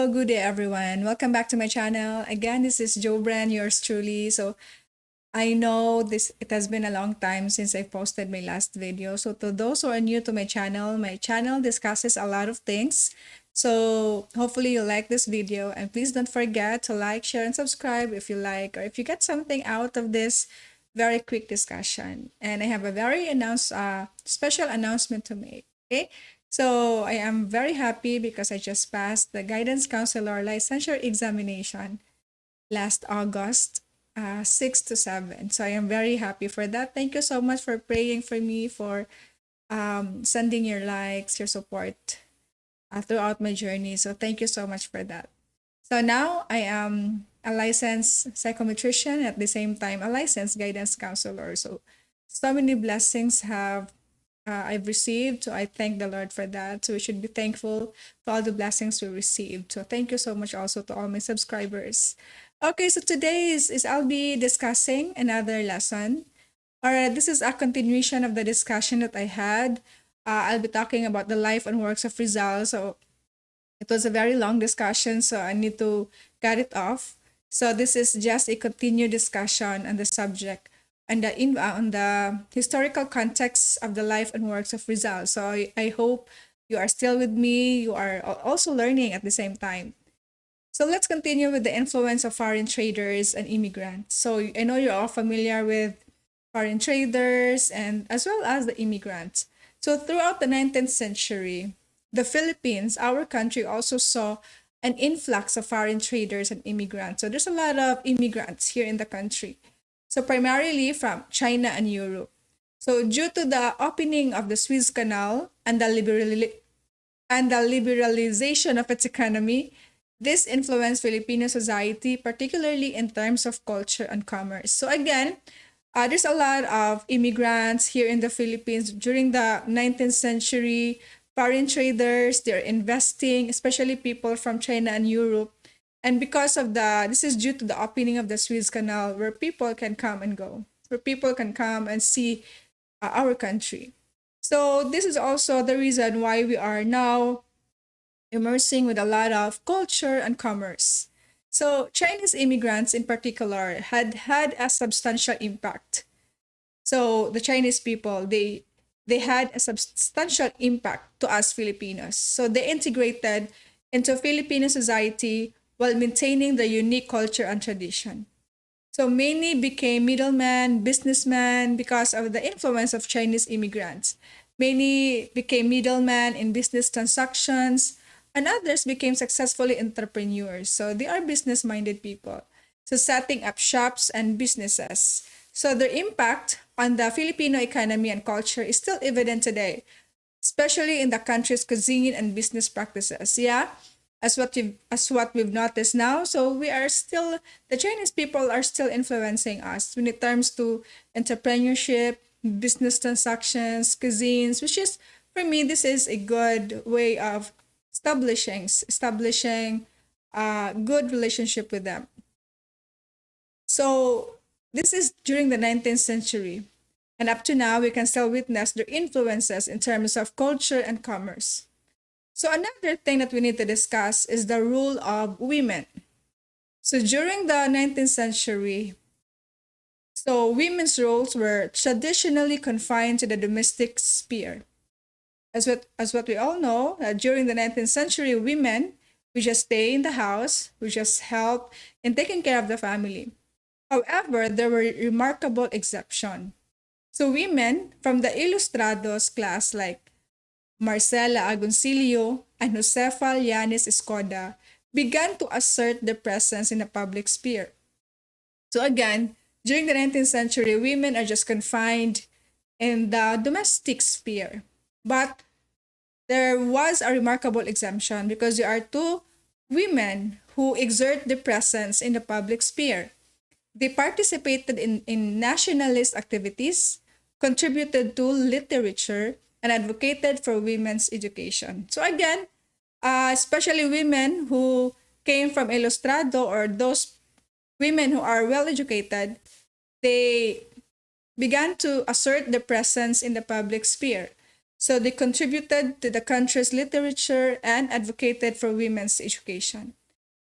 Hello, good day everyone. Welcome back to my channel. Again, this is Joe Brand, yours truly. So I know it has been a long time since I posted my last video. So to those who are new to my channel discusses a lot of things. So hopefully you like this video, and please don't forget to like, share, and subscribe if you like, or if you get something out of this very quick discussion. And I have a very special announcement to make. Okay. So I am very happy because I just passed the guidance counselor licensure examination last August, 6 to 7. So I am very happy for that. Thank you so much for praying for me, for sending your likes, your support throughout my journey. So thank you so much for that. So now I am a licensed psychometrician, at the same time a licensed guidance counselor. So many blessings have I've received. So I thank the Lord for that. So we should be thankful for all the blessings we received. So thank you so much also to all my subscribers. Okay, so today is I'll be discussing another lesson. Or this is a continuation of the discussion that I had. I'll be talking about the life and works of Rizal. So it was a very long discussion, so I need to cut it off. So this is just a continued discussion on the subject and on the historical context of the life and works of Rizal. So I hope you are still with me. You are also learning at the same time. So let's continue with the influence of foreign traders and immigrants. So I know you're all familiar with foreign traders and as well as the immigrants. So throughout the 19th century, the Philippines, our country, also saw an influx of foreign traders and immigrants. So there's a lot of immigrants here in the country. So primarily from China and Europe. So due to the opening of the Suez Canal and the liberalization of its economy, this influenced Filipino society, particularly in terms of culture and commerce. So again, there's a lot of immigrants here in the Philippines during the 19th century. Foreign traders, they're investing, especially people from China and Europe. And because of this is due to the opening of the Suez Canal, where people can come and go, where people can come and see our country. So this is also the reason why we are now immersing with a lot of culture and commerce. So Chinese immigrants in particular had a substantial impact. So the Chinese people, they had a substantial impact to us Filipinos. So they integrated into Filipino society while maintaining the unique culture and tradition. So many became middlemen, businessmen because of the influence of Chinese immigrants. Many became middlemen in business transactions, and others became successfully entrepreneurs. So they are business-minded people. So setting up shops and businesses. So their impact on the Filipino economy and culture is still evident today, especially in the country's cuisine and business practices. Yeah, as what we've noticed now. So we are still the Chinese people are still influencing us when it comes to entrepreneurship, business transactions, cuisines, which is for me this is a good way of establishing a good relationship with them. So this is during the 19th century. And up to now, we can still witness their influences in terms of culture and commerce. So another thing that we need to discuss is the role of women. So during the 19th century, so women's roles were traditionally confined to the domestic sphere. As what we all know, during the 19th century, women would just stay in the house, would just help in taking care of the family. However, there were remarkable exceptions. So women from the Ilustrados class like Marcela Agoncillo and Josefa Llanes Escoda began to assert their presence in the public sphere. So again, during the 19th century, women are just confined in the domestic sphere. But there was a remarkable exemption because there are two women who exert their presence in the public sphere. They participated in nationalist activities, contributed to literature, and advocated for women's education. So again, especially women who came from Ilustrado or those women who are well educated, they began to assert their presence in the public sphere. So they contributed to the country's literature and advocated for women's education.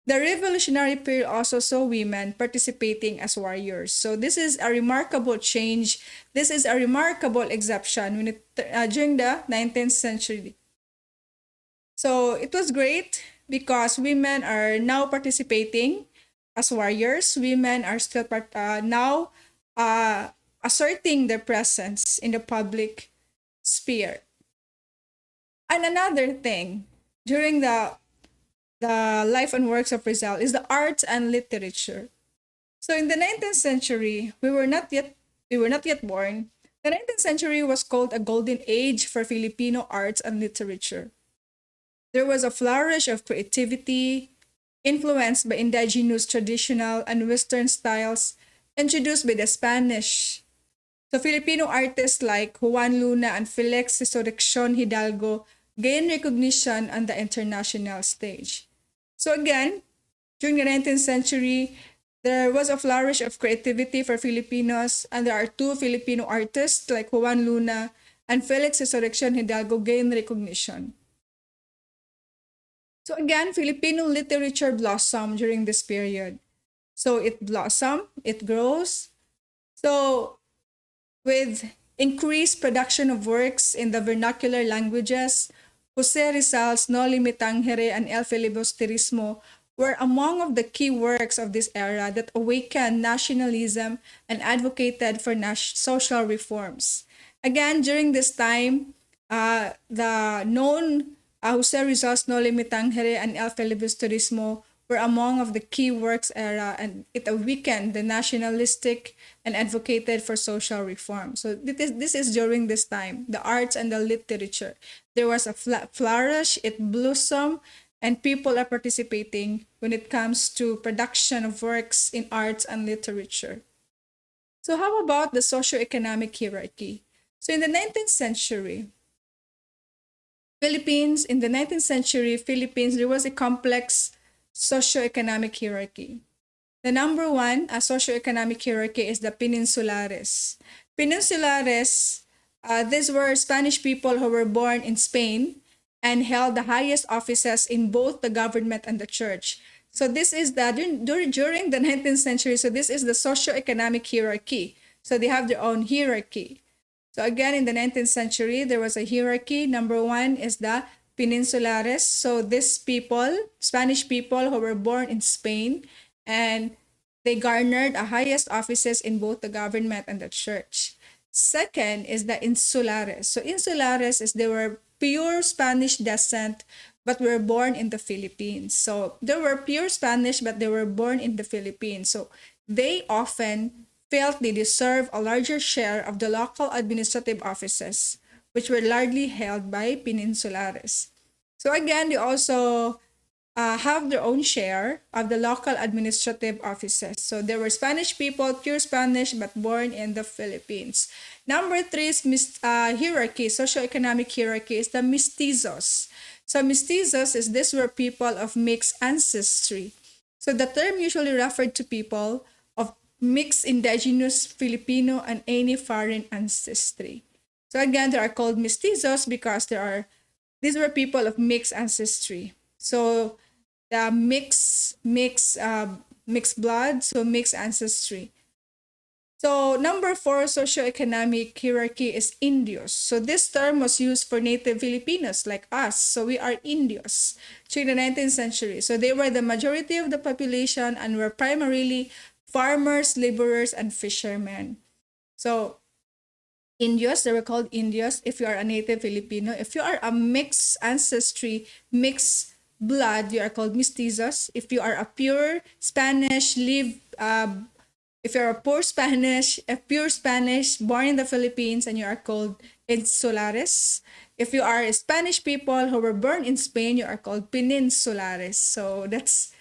The revolutionary period also saw women participating as warriors. So this is a remarkable change. This is a remarkable exception during the 19th century. So it was great because women are now participating as warriors. Women are still now asserting their presence in the public sphere. And another thing during the life and works of Rizal is the arts and literature. So in the 19th century, we were not yet born. The 19th century was called a golden age for Filipino arts and literature. There was a flourish of creativity influenced by indigenous traditional and Western styles introduced by the Spanish. So Filipino artists like Juan Luna and Felix Resurrección Hidalgo gained recognition on the international stage. So again, during the 19th century, there was a flourish of creativity for Filipinos, and there are two Filipino artists like Juan Luna and Felix Resurrección Hidalgo gained recognition. So again, Filipino literature blossomed during this period. So it blossomed, it grows. So with increased production of works in the vernacular languages, Jose Rizal's Noli Me Tangere and El Filibusterismo were among of the key works of this era that awakened nationalism and advocated for social reforms. Again, during this time, the known Jose Rizal's Noli Me Tangere and El Filibusterismo were among of the key works era, and it awakened the nationalistic and advocated for social reform. So this is during this time, the arts and the literature. There was a flourish, it blossomed, and people are participating when it comes to production of works in arts and literature. So how about the socio-economic hierarchy? So in the 19th century, Philippines, there was a complex socio-economic hierarchy. The number one socio-economic hierarchy is the Peninsulares. Peninsulares, these were Spanish people who were born in Spain and held the highest offices in both the government and the church. So this is during the 19th century. So this is the socio-economic hierarchy. So they have their own hierarchy. So again, in the 19th century, there was a hierarchy. Number one is the Peninsulares. So these people, Spanish people who were born in Spain, and they garnered the highest offices in both the government and the church. Second is the Insulares. So Insulares is they were pure Spanish descent, but were born in the Philippines. So they were pure Spanish, but they were born in the Philippines. So they often felt they deserve a larger share of the local administrative offices, which were largely held by Peninsulares. So again, they also have their own share of the local administrative offices. So there were Spanish people, pure Spanish, but born in the Philippines. Number three is hierarchy, socioeconomic hierarchy, is the mestizos. So mestizos is these were people of mixed ancestry. So the term usually referred to people of mixed indigenous Filipino and any foreign ancestry. So again, they are called mestizos because these were people of mixed ancestry. So the mixed blood, so mixed ancestry. So number four, socioeconomic hierarchy is Indios. So this term was used for native Filipinos like us. So we are Indios during the 19th century. So they were the majority of the population and were primarily farmers, laborers, and fishermen. So Indios, they were called Indios if you are a native Filipino. If you are a mixed ancestry, mixed blood, you are called mestizos. If you are a pure Spanish, if you're a pure Spanish born in the Philippines, and you are called insulares. If you are Spanish people who were born in Spain, you are called peninsulares. So that's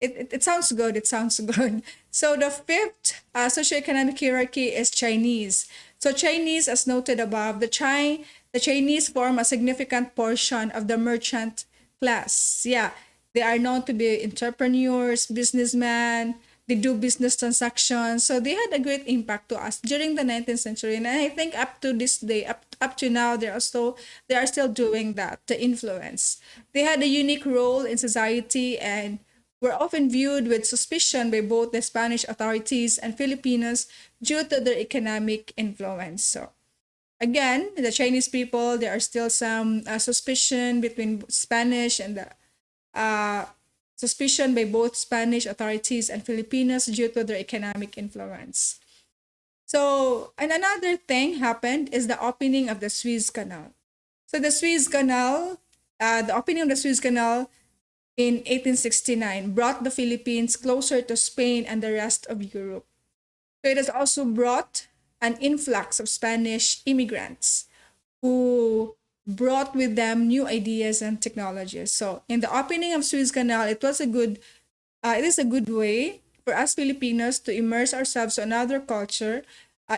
it sounds good. It sounds good. So the fifth socioeconomic hierarchy is Chinese. So Chinese, as noted above, the Chinese form a significant portion of the merchant class. Yeah, they are known to be entrepreneurs, businessmen. They do business transactions. So they had a great impact to us during the 19th century. And I think up to this day, up up to now, they are still doing that to influence. They had a unique role in society and were often viewed with suspicion by both the Spanish authorities and Filipinos due to their economic influence. So again, the Chinese people, there are still some suspicion between Spanish and the uh, suspicion by both Spanish authorities and Filipinos due to their economic influence. So, and another thing happened is the opening of the Suez Canal. So the Suez Canal, the opening of the Suez Canal in 1869 brought the Philippines closer to Spain and the rest of Europe. So it has also brought an influx of Spanish immigrants who brought with them new ideas and technologies. So in the opening of Suez Canal, it is a good way for us Filipinos to immerse ourselves in another culture.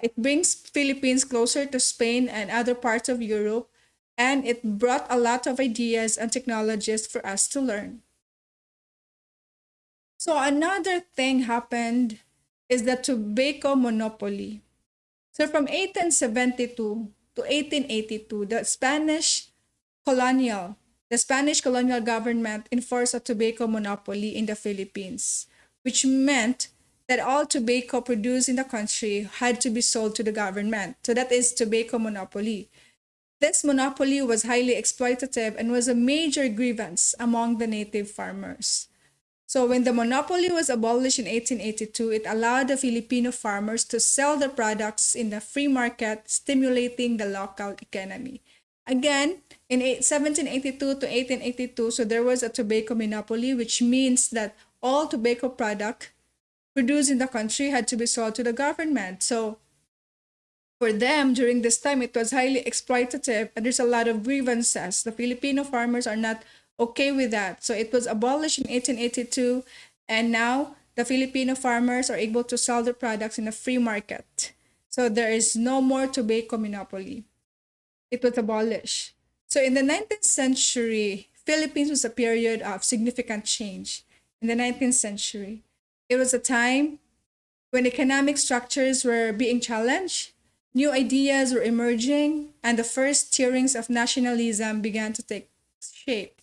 It brings Philippines closer to Spain and other parts of Europe, and it brought a lot of ideas and technologies for us to learn. So another thing happened is the tobacco monopoly. So from 1872 to 1882, the Spanish colonial government enforced a tobacco monopoly in the Philippines, which meant that all tobacco produced in the country had to be sold to the government. So that is tobacco monopoly. This monopoly was highly exploitative and was a major grievance among the native farmers. So when the monopoly was abolished in 1882, it allowed the Filipino farmers to sell their products in the free market, stimulating the local economy. Again, in 1782 to 1882, so there was a tobacco monopoly, which means that all tobacco product produced in the country had to be sold to the government. So for them, during this time, it was highly exploitative and there's a lot of grievances. The Filipino farmers are not okay with that. So it was abolished in 1882, and now the Filipino farmers are able to sell their products in a free market. So there is no more tobacco monopoly. It was abolished. So in the 19th century, Philippines was a period of significant change. In the 19th century, it was a time when economic structures were being challenged, new ideas were emerging, and the first stirrings of nationalism began to take shape.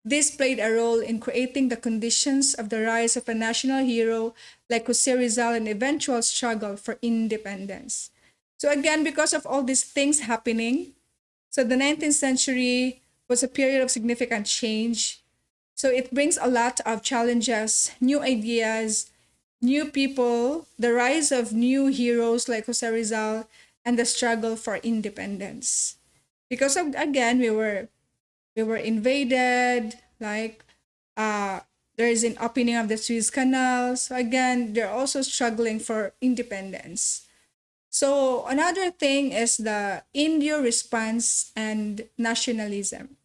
This played a role in creating the conditions of the rise of a national hero like Jose Rizal and eventual struggle for independence. So again, because of all these things happening, so the 19th century was a period of significant change. So it brings a lot of challenges, new ideas, new people, the rise of new heroes like Jose Rizal, and the struggle for independence. Because of, again, we were invaded, like there is an opening of the Suez Canal. So again, they're also struggling for independence. So another thing is the Indio response and nationalism.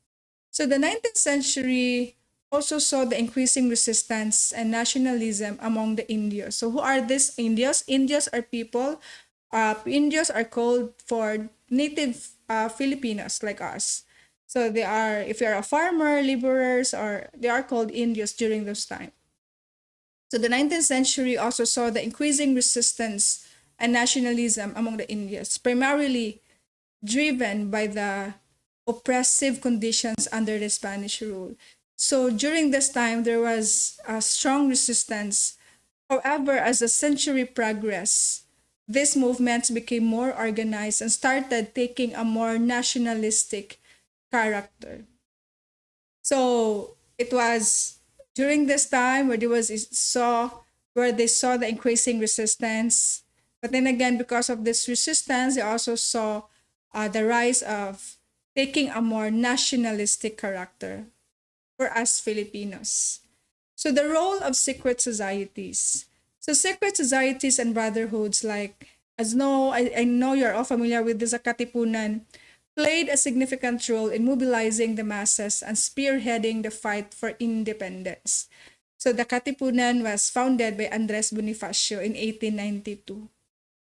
So the 19th century also saw the increasing resistance and nationalism among the Indios. So who are these Indios? Indios are people, Indios are called for native Filipinos like us. So they are, if you're a farmer, laborers, or they are called Indios during those time. So the 19th century also saw the increasing resistance and nationalism among the Indios, primarily driven by the oppressive conditions under the Spanish rule. So during this time, there was a strong resistance. However, as the century progressed, these movements became more organized and started taking a more nationalistic character. So it was during this time where they saw the increasing resistance. But then again, because of this resistance, they also saw the rise of taking a more nationalistic character for us Filipinos. So the role of secret societies. So secret societies and brotherhoods, like I know you're all familiar with the Katipunan, played a significant role in mobilizing the masses and spearheading the fight for independence. So the Katipunan was founded by Andres Bonifacio in 1892.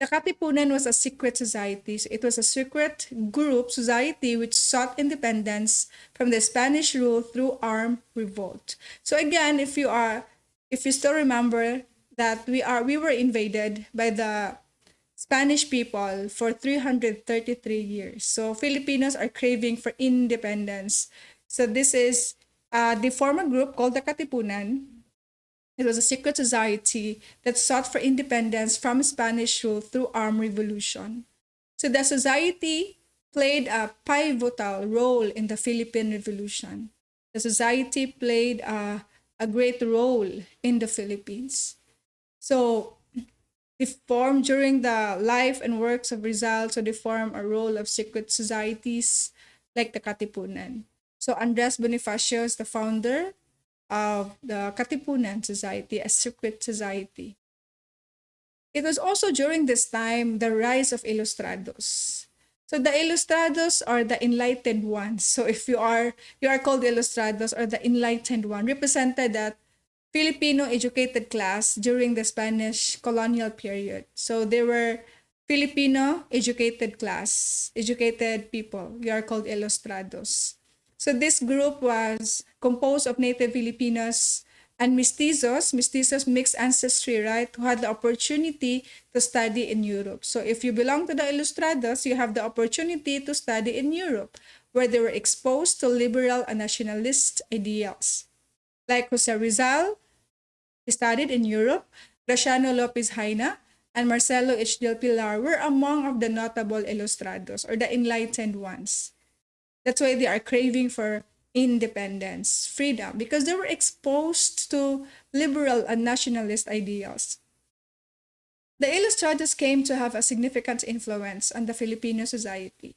The Katipunan was a secret society. So it was a secret group society which sought independence from the Spanish rule through armed revolt. So again, if you still remember that we were invaded by the Spanish people for 333 years. So Filipinos are craving for independence. So this is they form a group called the Katipunan. It was a secret society that sought for independence from Spanish rule through armed revolution. So the society played a pivotal role in the Philippine Revolution. The society played a great role in the Philippines. So they formed during the life and works of Rizal, so they form a role of secret societies like the Katipunan. So Andres Bonifacio is the founder of the Katipunan Society, a secret society. It was also during this time the rise of Ilustrados. So the Ilustrados are the enlightened ones. So if you are called Ilustrados or the enlightened one, represented that Filipino educated class during the Spanish colonial period. So they were Filipino educated class, educated people. We are called Ilustrados. So this group was composed of native Filipinos and mestizos mixed ancestry, right, who had the opportunity to study in Europe. So if you belong to the Ilustrados, you have the opportunity to study in Europe, where they were exposed to liberal and nationalist ideals. Like Jose Rizal, he studied in Europe. Graciano Lopez Haina and Marcelo H. del Pilar were among of the notable Ilustrados or the enlightened ones. That's why they are craving for independence, freedom, because they were exposed to liberal and nationalist ideals. The Ilustrados came to have a significant influence on the Filipino society.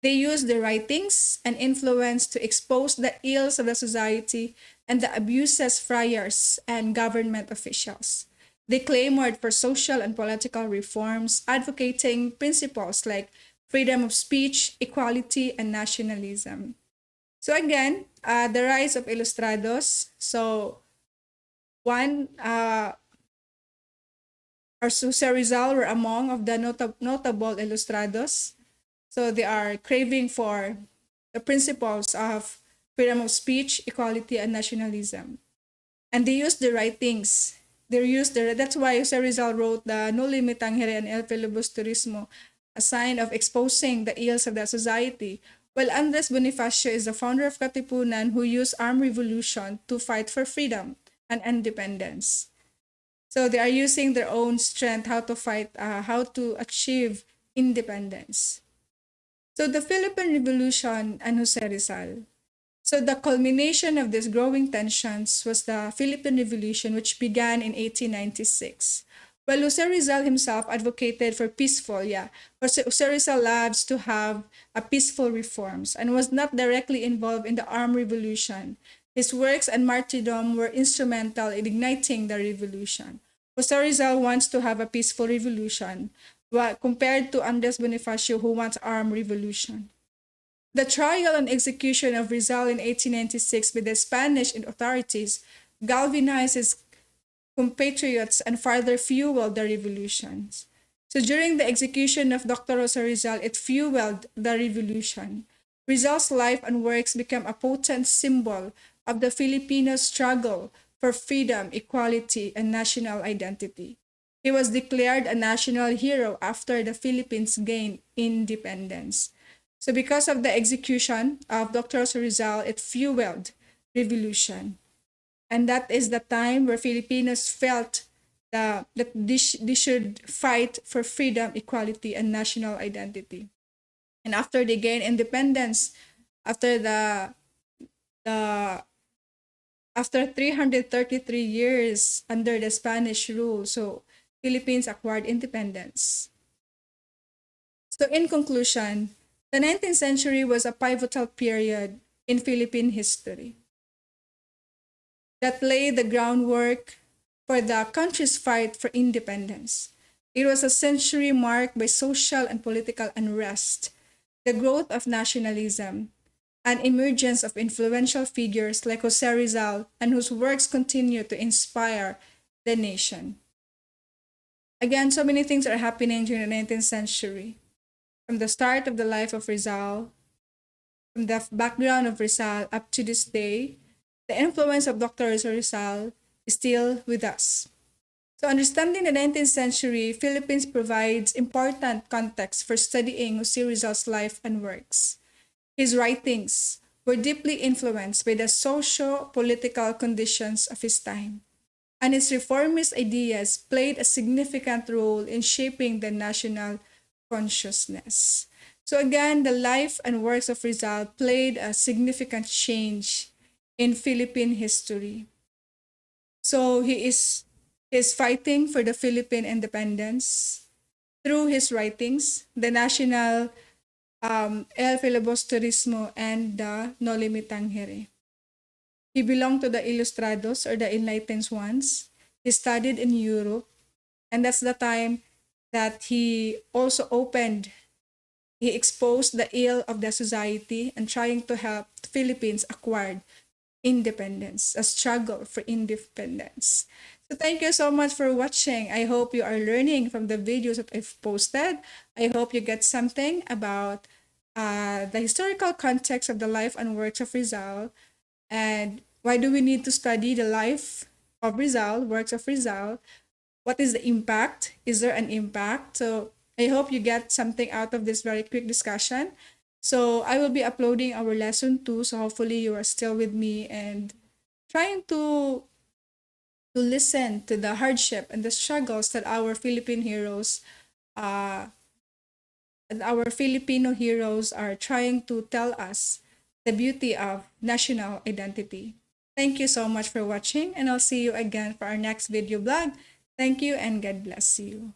They used their writings and influence to expose the ills of the society and the abuses friars and government officials. They clamored for social and political reforms, advocating principles like freedom of speech, equality, and nationalism. So again, the rise of Ilustrados. So one, Arsusa Rizal were among of the notable Ilustrados. So they are craving for the principles of freedom of speech, equality, and nationalism. And they use the writings. That's why Jose Rizal wrote the No Limit Tangere and El Filibusterismo, a sign of exposing the ills of that society. While Andres Bonifacio is the founder of Katipunan, who used armed revolution to fight for freedom and independence. So they are using their own strength how to fight, how to achieve independence. So the Philippine Revolution and Jose Rizal. So the culmination of these growing tensions was the Philippine Revolution, which began in 1896. While Jose Rizal himself advocated for peaceful, Jose Rizal loves to have a peaceful reforms and was not directly involved in the armed revolution. His works and martyrdom were instrumental in igniting the revolution. Jose Rizal wants to have a peaceful revolution, while compared to Andres Bonifacio, who wants armed revolution. The trial and execution of Rizal in 1896 by the Spanish authorities galvanized his compatriots and further fueled the revolutions. So during the execution of Dr. Rosa Rizal, it fueled the revolution. Rizal's life and works became a potent symbol of the Filipino struggle for freedom, equality, and national identity. He was declared a national hero after the Philippines gained independence. So because of the execution of Dr. Rizal, it fueled revolution. And that is the time where Filipinos felt that they should fight for freedom, equality, and national identity. And after they gained independence, after the after 333 years under the Spanish rule, so Philippines acquired independence. So in conclusion, the 19th century was a pivotal period in Philippine history that laid the groundwork for the country's fight for independence. It was a century marked by social and political unrest, the growth of nationalism, and emergence of influential figures like Jose Rizal, and whose works continue to inspire the nation. Again, so many things are happening during the 19th century. From the start of the life of Rizal, from the background of Rizal up to this day, the influence of Dr. Rizal is still with us. So understanding the 19th century Philippines provides important context for studying Jose Rizal's life and works. His writings were deeply influenced by the socio-political conditions of his time, and his reformist ideas played a significant role in shaping the national consciousness. So again, the life and works of Rizal played a significant change in Philippine history. So he is fighting for the Philippine independence through his writings, the national El Filibusterismo and the No Limitang Here. He belonged to the Ilustrados or the Enlightened ones. He studied in Europe, and that's the time that he also he exposed the ill of the society and trying to help the Philippines acquire independence, a struggle for independence. So thank you so much for watching. I hope you are learning from the videos that I've posted. I hope you get something about the historical context of the life and works of Rizal, and why do we need to study the life of Rizal, works of Rizal? What is the impact? Is there an impact? So I hope you get something out of this very quick discussion. So I will be uploading our lesson 2. So hopefully you are still with me and trying to listen to the hardship and the struggles that our Philippine heroes uh and our Filipino heroes are trying to tell us the beauty of national identity. Thank you so much for watching, and I'll see you again for our next video blog. Thank you and God bless you.